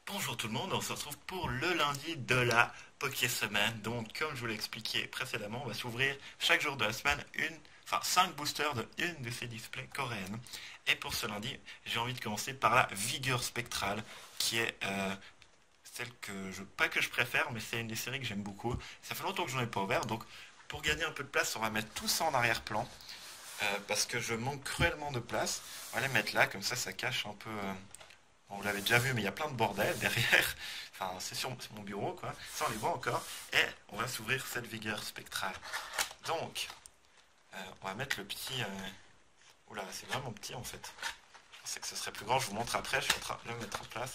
Bonjour tout le monde, on se retrouve pour le lundi de la Poké Semaine. Donc, comme je vous l'ai expliqué précédemment, on va s'ouvrir chaque jour de la semaine 5 boosters de une de ces displays coréennes. Et pour ce lundi, j'ai envie de commencer par la Vigueur Spectrale, qui est celle pas que je préfère, mais c'est une des séries que j'aime beaucoup. Ça fait longtemps que je n'en ai pas ouvert, donc pour gagner un peu de place, on va mettre tout ça en arrière-plan, parce que je manque cruellement de place. On va les mettre là, comme ça cache un peu. Bon, vous l'avez déjà vu, mais il y a plein de bordel derrière. Enfin, c'est mon bureau, quoi. Ça, on les voit encore. Et on va s'ouvrir cette vigueur spectrale. Donc, on va mettre le petit... Oula, c'est vraiment petit, en fait. Je pensais que ce serait plus grand. Je vous montre après. Je suis en train de le mettre en place.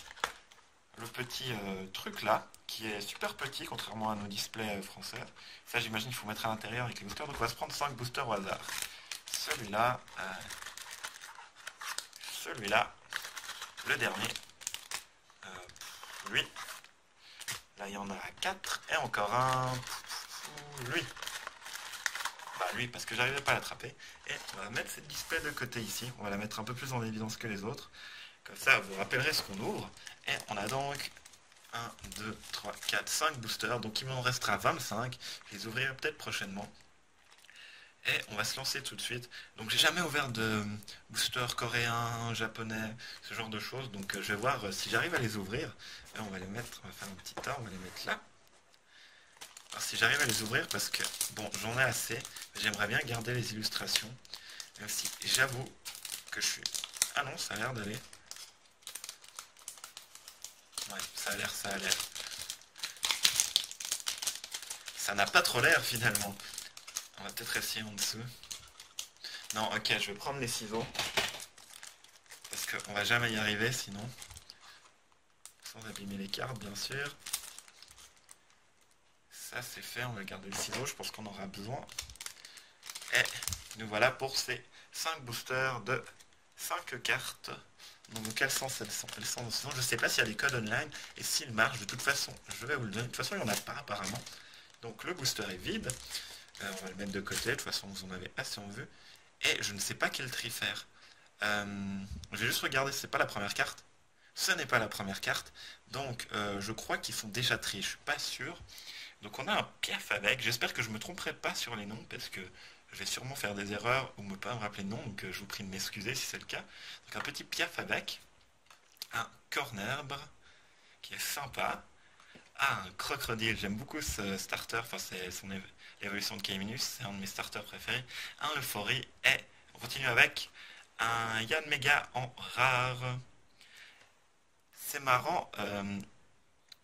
Le petit truc, là, qui est super petit, contrairement à nos displays français. Ça, j'imagine, il faut mettre à l'intérieur avec les boosters. Donc, on va se prendre 5 boosters au hasard. Celui-là... celui-là... Le dernier, lui. Là, il y en a 4. Et encore un. Lui. Bah, lui, parce que j'arrivais pas à l'attraper. Et on va mettre cette display de côté ici. On va la mettre un peu plus en évidence que les autres. Comme ça, vous rappellerez ce qu'on ouvre. Et on a donc 1, 2, 3, 4, 5 boosters. Donc, il m'en restera 25. Je les ouvrirai peut-être prochainement. Et on va se lancer tout de suite. Donc j'ai jamais ouvert de booster coréen, japonais, ce genre de choses. Donc je vais voir si j'arrive à les ouvrir. Et on va les mettre, on va faire un petit tas, on va les mettre là. Alors si j'arrive à les ouvrir, parce que bon, j'en ai assez, j'aimerais bien garder les illustrations. Même si j'avoue que je suis... Ah non, ça a l'air d'aller. Ouais, ça a l'air. Ça n'a pas trop l'air finalement. On va peut-être essayer en dessous. Non, ok, je vais prendre les ciseaux. Parce qu'on va jamais y arriver sinon. Sans abîmer les cartes, bien sûr. Ça, c'est fait. On va garder le ciseau. Je pense qu'on aura besoin. Et nous voilà pour ces 5 boosters de 5 cartes. Donc, dans quel sens elles sont? Je ne sais pas s'il y a des codes online. Et s'ils marchent, de toute façon, je vais vous le donner. De toute façon, il n'y en a pas apparemment. Donc, le booster est vide. On va le mettre de côté. De toute façon, vous en avez assez en vue. Et je ne sais pas quel tri faire. Je vais juste regarder si c'est pas la première carte. Ce n'est pas la première carte. Donc je crois qu'ils sont déjà triés. Je suis pas sûr. Donc on a un piaf avec. J'espère que je me tromperai pas sur les noms parce que je vais sûrement faire des erreurs ou ne pas me rappeler de nom. Donc je vous prie de m'excuser si c'est le cas. Donc un petit piaf avec. Un cornerbre qui est sympa. Ah, un crocodile. J'aime beaucoup ce starter. Enfin, c'est l'évolution de K-Minus. C'est un de mes starters préférés. Un euphorie. Et on continue avec un Yann Mega en rare. C'est marrant.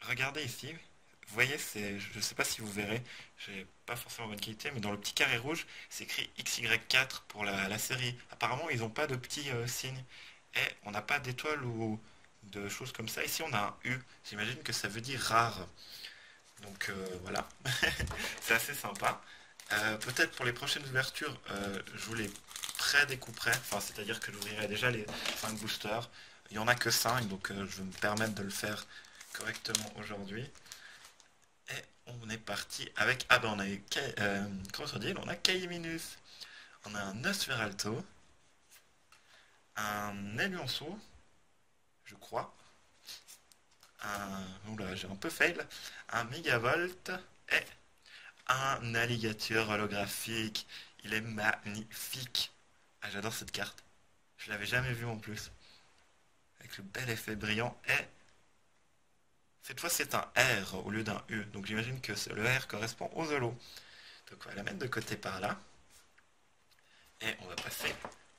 Regardez ici. Vous voyez, je ne sais pas si vous verrez. J'ai pas forcément bonne qualité, mais dans le petit carré rouge, c'est écrit XY4 pour la série. Apparemment, ils n'ont pas de petits signes. Et on n'a pas d'étoile ou de choses comme ça. Ici, on a un U. J'imagine que ça veut dire rare. Donc voilà. C'est assez sympa. Peut-être pour les prochaines ouvertures, je vous les pré-découperai. Enfin, c'est-à-dire que j'ouvrirai déjà les 5 boosters. Il n'y en a que 5, donc je vais me permettre de le faire correctement aujourd'hui. Et on est parti avec... Ah ben on a eu... comment ça dit? On a Kaiminus. On a un Nosferalto. Un Elionceau, je crois. Oula, j'ai un peu fail. Un Megavolt. Et un alligator holographique. Il est magnifique. Ah, j'adore cette carte. Je l'avais jamais vue en plus. Avec le bel effet brillant. Et cette fois, c'est un R au lieu d'un U. Donc j'imagine que le R correspond aux Zolo. Donc on va la mettre de côté par là. Et on va passer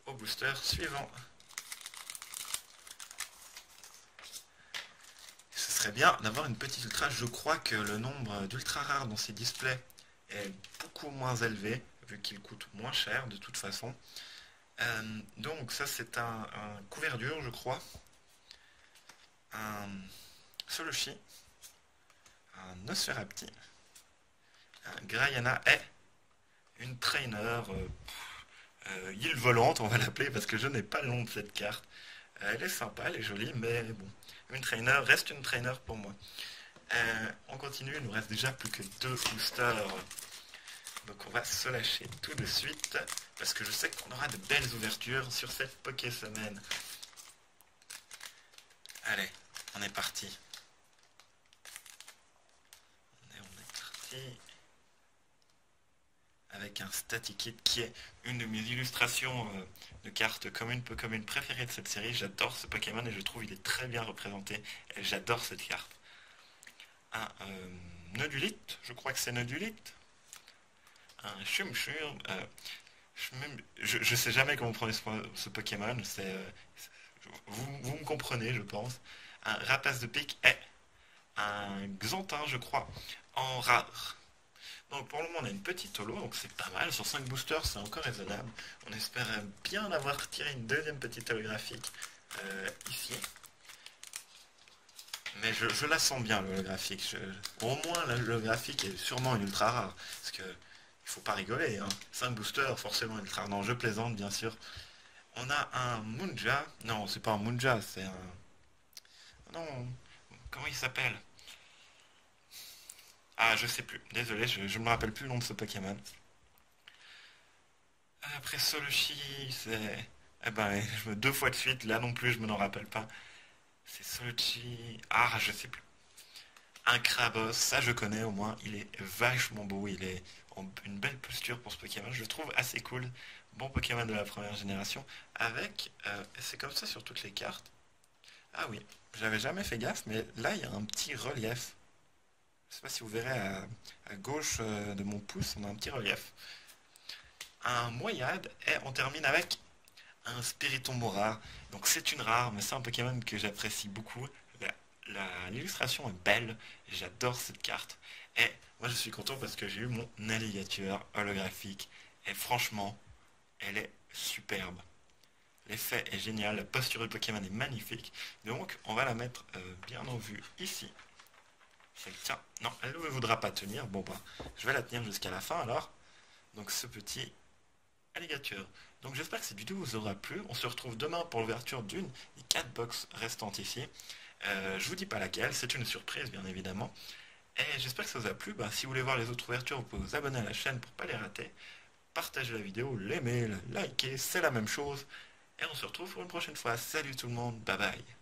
au booster suivant. Ce serait bien d'avoir une petite ultra. Je crois que le nombre d'ultra rares dans ces displays est beaucoup moins élevé, vu qu'ils coûtent moins cher de toute façon. Donc ça c'est un couverture, je crois. Un Soloshi. Un Nosferapti. Un Grayana et une trainer. Île volante, on va l'appeler parce que je n'ai pas le nom de cette carte. Elle est sympa, elle est jolie, mais bon. Une trainer reste une trainer pour moi. On continue, il nous reste déjà plus que 2 boosters. Donc on va se lâcher tout de suite parce que je sais qu'on aura de belles ouvertures sur cette Poké Semaine. Allez, on est parti. ici avec un Static Kit qui est une de mes illustrations de cartes communes préférées de cette série. J'adore ce Pokémon et je trouve il est très bien représenté. Et j'adore cette carte. Un Nodulite, je crois que c'est Nodulite. Un Chum-Chum. Je sais jamais comment prendre ce Pokémon. Vous me comprenez, je pense. Un Rapace de pique et un Xantin, je crois, en rare. Donc pour le moment on a une petite holo, donc c'est pas mal, sur 5 boosters c'est encore raisonnable. On espère bien avoir tiré une deuxième petite holographique ici. Mais je la sens bien l'holographique, au moins l'holographique est sûrement une ultra rare, parce que il faut pas rigoler, hein. 5 boosters forcément ultra rare, non je plaisante bien sûr. On a un Munja, non c'est pas un Munja, c'est un... Non, comment il s'appelle? Ah, je sais plus. Désolé, je me rappelle plus le nom de ce Pokémon. Après Soluchi, c'est... Eh ben, deux fois de suite, là non plus, je me n'en rappelle pas. C'est Soluchi... Ah, je sais plus. Un Krabos, ça je connais au moins. Il est vachement beau, il est en une belle posture pour ce Pokémon. Je le trouve assez cool. Bon Pokémon de la première génération. Avec... c'est comme ça sur toutes les cartes. Ah oui, j'avais jamais fait gaffe, mais là, il y a un petit relief. Je sais pas si vous verrez à gauche de mon pouce, on a un petit relief. Un Moyade et on termine avec un Spiritomb Mora. Donc c'est une rare, mais c'est un Pokémon que j'apprécie beaucoup. L'illustration est belle, j'adore cette carte. Et moi je suis content parce que j'ai eu mon alligator holographique. Et franchement, elle est superbe. L'effet est génial, la posture du Pokémon est magnifique. Donc on va la mettre bien en vue ici. Tiens, non, elle ne voudra pas tenir. Bon bah, je vais la tenir jusqu'à la fin alors. Donc ce petit alligator. Donc j'espère que cette vidéo vous aura plu. On se retrouve demain pour l'ouverture d'une des 4 box restantes ici. Je vous dis pas laquelle, c'est une surprise bien évidemment. Et j'espère que ça vous a plu. Bah, si vous voulez voir les autres ouvertures, vous pouvez vous abonner à la chaîne pour pas les rater. Partagez la vidéo, l'aimer, la liker, c'est la même chose. Et on se retrouve pour une prochaine fois. Salut tout le monde, bye bye.